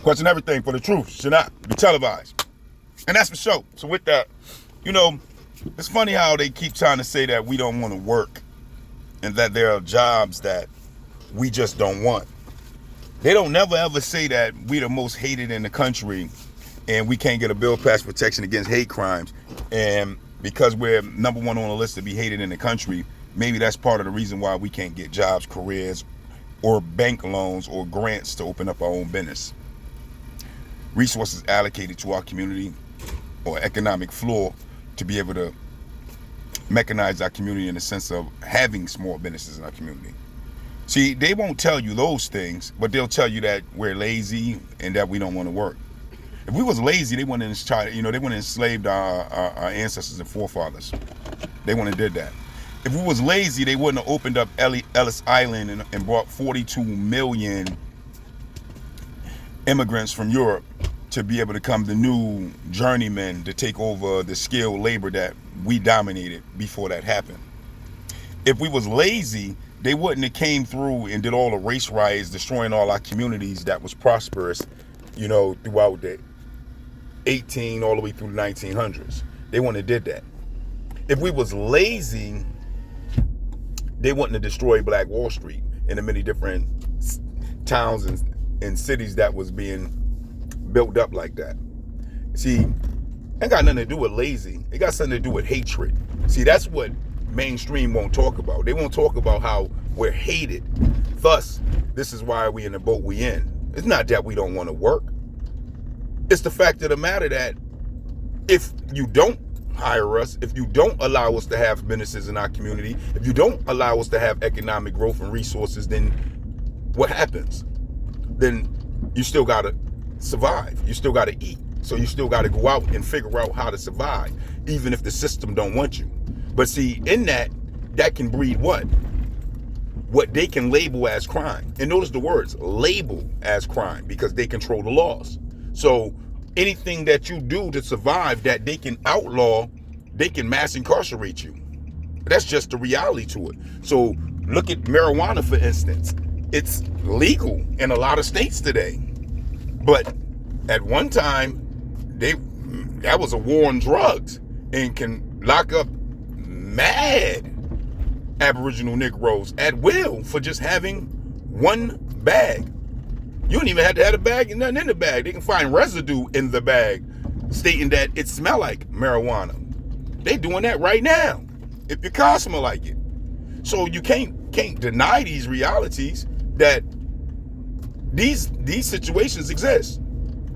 Question everything, for the truth should not be televised. And that's for sure. So with that, it's funny how they keep trying to say that we don't want to work and that there are jobs that we just don't want. They don't never ever say that we the most hated in the country and we can't get a bill passed protection against hate crimes. And because we're number one on the list to be hated in the country, maybe that's part of the reason why we can't get jobs, careers, or bank loans or grants to open up our own business. Resources allocated to our community or economic floor to be able to mechanize our community in the sense of having small businesses in our community. See, they won't tell you those things, but they'll tell you that we're lazy and that we don't want to work. If we was lazy, they wouldn't have tried, they wouldn't have enslaved our ancestors and forefathers. They wouldn't have did that. If we was lazy, they wouldn't have opened up Ellis Island and brought 42 million immigrants from Europe to be able to come the new journeymen to take over the skilled labor that we dominated before that happened. If we was lazy, they wouldn't have came through and did all the race riots, destroying all our communities that was prosperous, throughout the 18 all the way through the 1900s. They wouldn't have did that. If we was lazy, they wouldn't have destroyed Black Wall Street and the many different towns and cities that was being built up like that. See, it got nothing to do with lazy. It got something to do with hatred. See, that's what mainstream won't talk about. They won't talk about how we're hated. Thus, this is why we in the boat we in. It's not that we don't want to work. It's the fact of the matter that if you don't hire us, if you don't allow us to have businesses in our community, if you don't allow us to have economic growth and resources, then what happens? Then you still got to survive. You still got to eat. So you still got to go out and figure out how to survive, even if the system don't want you. But see, in that can breed what? What they can label as crime. And notice the words, label as crime, because they control the laws. So anything that you do to survive that they can outlaw, they can mass incarcerate you. That's just the reality to it. So look at marijuana, for instance. It's legal in a lot of states today. But at one time, that was a war on drugs and can lock up mad Aboriginal Negroes at will for just having one bag. You don't even have to have a bag and nothing in the bag. They can find residue in the bag stating that it smell like marijuana. They doing that right now if your car smell like it. So you can't deny these realities that these situations exist.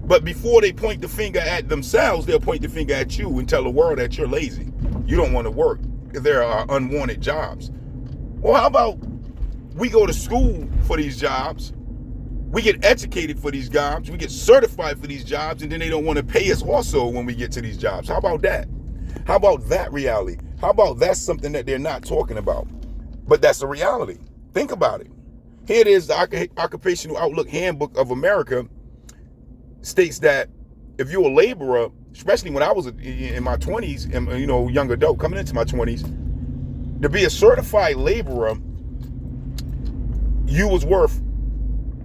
But before they point the finger at themselves, they'll point the finger at you and tell the world that you're lazy. You don't want to work. There are unwanted jobs. Well, how about we go to school for these jobs? We get educated for these jobs. We get certified for these jobs, and then they don't want to pay us also when we get to these jobs. How about that? How about that reality? How about that's something that they're not talking about? But that's a reality. Think about it. Here it is, the Occupational Outlook Handbook of America states that if you're a laborer, especially when I was in my 20s, and young adult coming into my 20s, to be a certified laborer, you was worth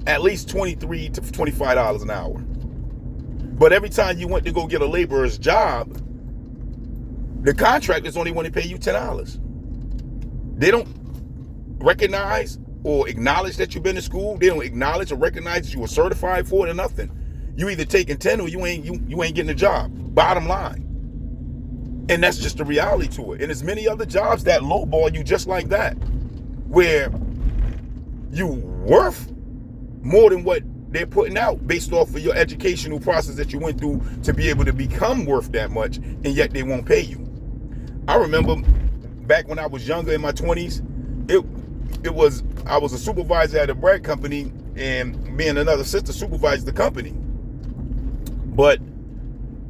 at least $23 to $25 an hour. But every time you went to go get a laborer's job, the contractors only want to pay you $10. They don't recognize or acknowledge that you've been to school. They don't acknowledge or recognize that you were certified for it or nothing. You either taking 10 or you ain't getting a job. Bottom line. And that's just the reality to it. And there's many other jobs that lowball you just like that, where you worth more than what they're putting out based off of your educational process that you went through to be able to become worth that much, and yet they won't pay you. I remember back when I was younger in my 20s, I was a supervisor at a bread company, and me and another sister supervised the company. But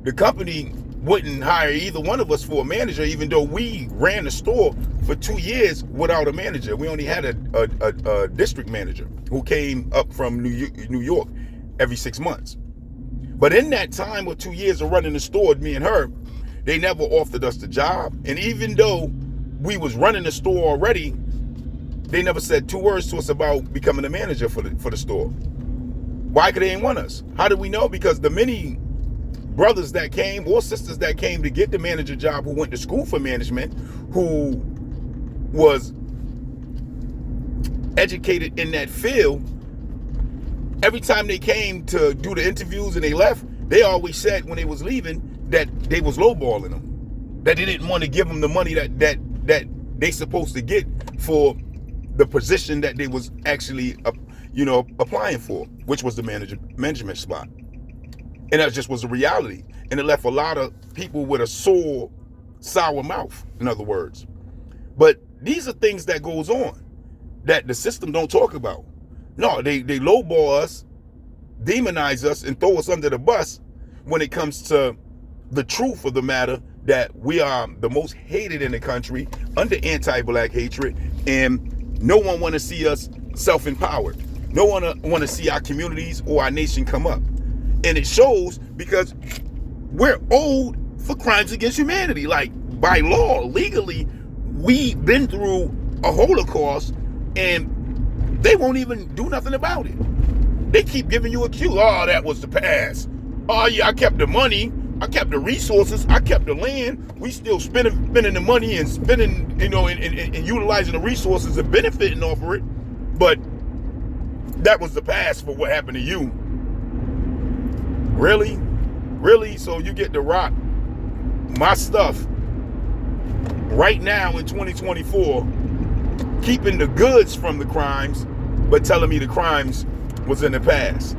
the company wouldn't hire either one of us for a manager, even though we ran the store for 2 years without a manager. We only had a district manager who came up from New York every 6 months. But in that time of 2 years of running the store, me and her, they never offered us the job. And even though we was running the store already, they never said 2 words to us about becoming a manager for the store. Why could they ain't want us? How do we know? Because the many brothers that came or sisters that came to get the manager job, who went to school for management, who was educated in that field, every time they came to do the interviews and they left, they always said when they was leaving that they was lowballing them, that they didn't want to give them the money that they supposed to get for the position that they was actually applying for, which was the management spot. And that just was a reality. And it left a lot of people with a sour mouth, in other words. But these are things that goes on that the system don't talk about. No, they lowball us, demonize us, and throw us under the bus when it comes to the truth of the matter, that we are the most hated in the country, under anti-black hatred, and no one want to see us self-empowered. No one want to see our communities or our nation come up. And it shows because we're owed for crimes against humanity. Like, by law, legally, we've been through a Holocaust, and they won't even do nothing about it. They keep giving you a cue. Oh, that was the past. Oh, yeah, I kept the money. I kept the resources. I kept the land. We still spending the money and spending, and utilizing the resources and benefiting off of it. But that was the past for what happened to you. Really? Really? So you get to rock my stuff right now in 2024, keeping the goods from the crimes, but telling me the crimes was in the past.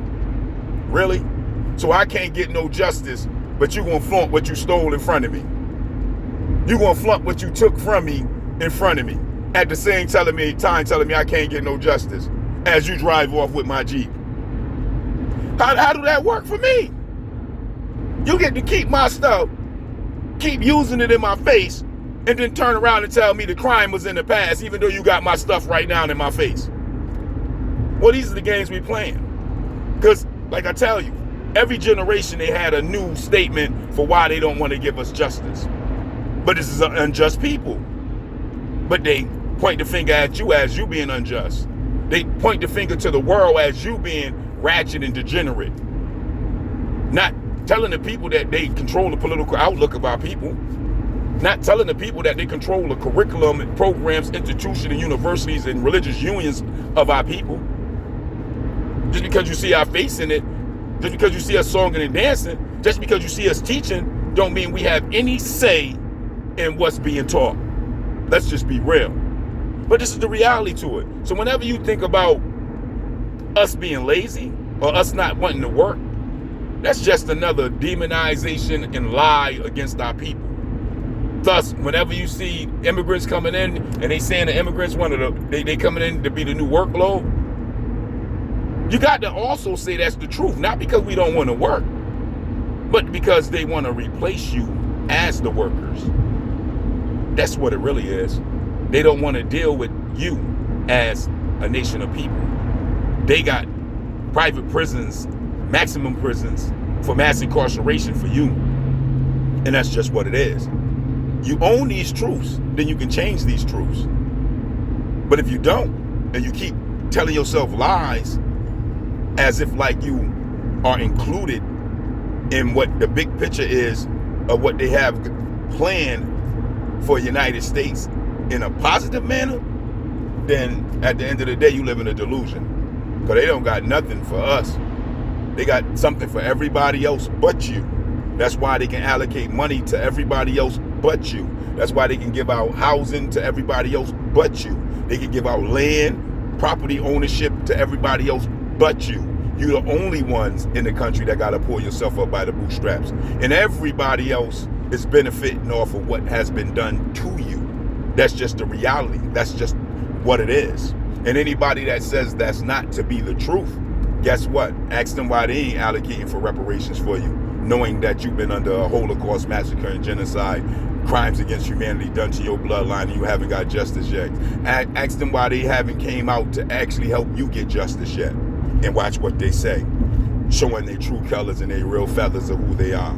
Really? So I can't get no justice, but you gonna flaunt what you stole in front of me. You gonna flaunt what you took from me in front of me, at the same time telling me I can't get no justice as you drive off with my Jeep. How do that work for me? You get to keep my stuff, keep using it in my face, and then turn around and tell me the crime was in the past, even though you got my stuff right now in my face. Well, these are the games we playing. Because, like I tell you, every generation they had a new statement for why they don't want to give us justice. But this is unjust people. But they point the finger at you as you being unjust. They point the finger to the world as you being ratchet and degenerate. Not telling the people that they control the political outlook of our people. Not telling the people that they control the curriculum and programs, institutions, and universities and religious unions of our people. Just because you see our face in it, just because you see us songing and dancing, just because you see us teaching, don't mean we have any say in what's being taught. Let's just be real. But this is the reality to it. So whenever you think about us being lazy or us not wanting to work, that's just another demonization and lie against our people. Thus, whenever you see immigrants coming in and they saying the immigrants they coming in to be the new workload, you got to also say that's the truth. Not because we don't want to work, but because they want to replace you as the workers. That's what it really is. They don't want to deal with you as a nation of people. They got private prisons, maximum prisons for mass incarceration for you. And that's just what it is. You own these truths, then you can change these truths. But if you don't, and you keep telling yourself lies as if like you are included in what the big picture is of what they have planned for the United States in a positive manner, then at the end of the day, you live in a delusion. Because they don't got nothing for us. They got something for everybody else but you. That's why they can allocate money to everybody else but you. That's why they can give out housing to everybody else but you. They can give out land, property ownership to everybody else but you. You're the only ones in the country that got to pull yourself up by the bootstraps. And everybody else is benefiting off of what has been done to you. That's just the reality. That's just what it is. And anybody that says that's not to be the truth, guess what? Ask them why they ain't allocating for reparations for you, knowing that you've been under a Holocaust massacre and genocide, crimes against humanity done to your bloodline, and you haven't got justice yet. Ask them why they haven't came out to actually help you get justice yet. And watch what they say, showing their true colors and their real feathers of who they are.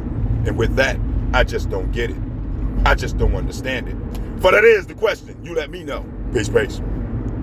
And with that, I just don't get it. I just don't understand it. But that is the question. You let me know. Peace, peace.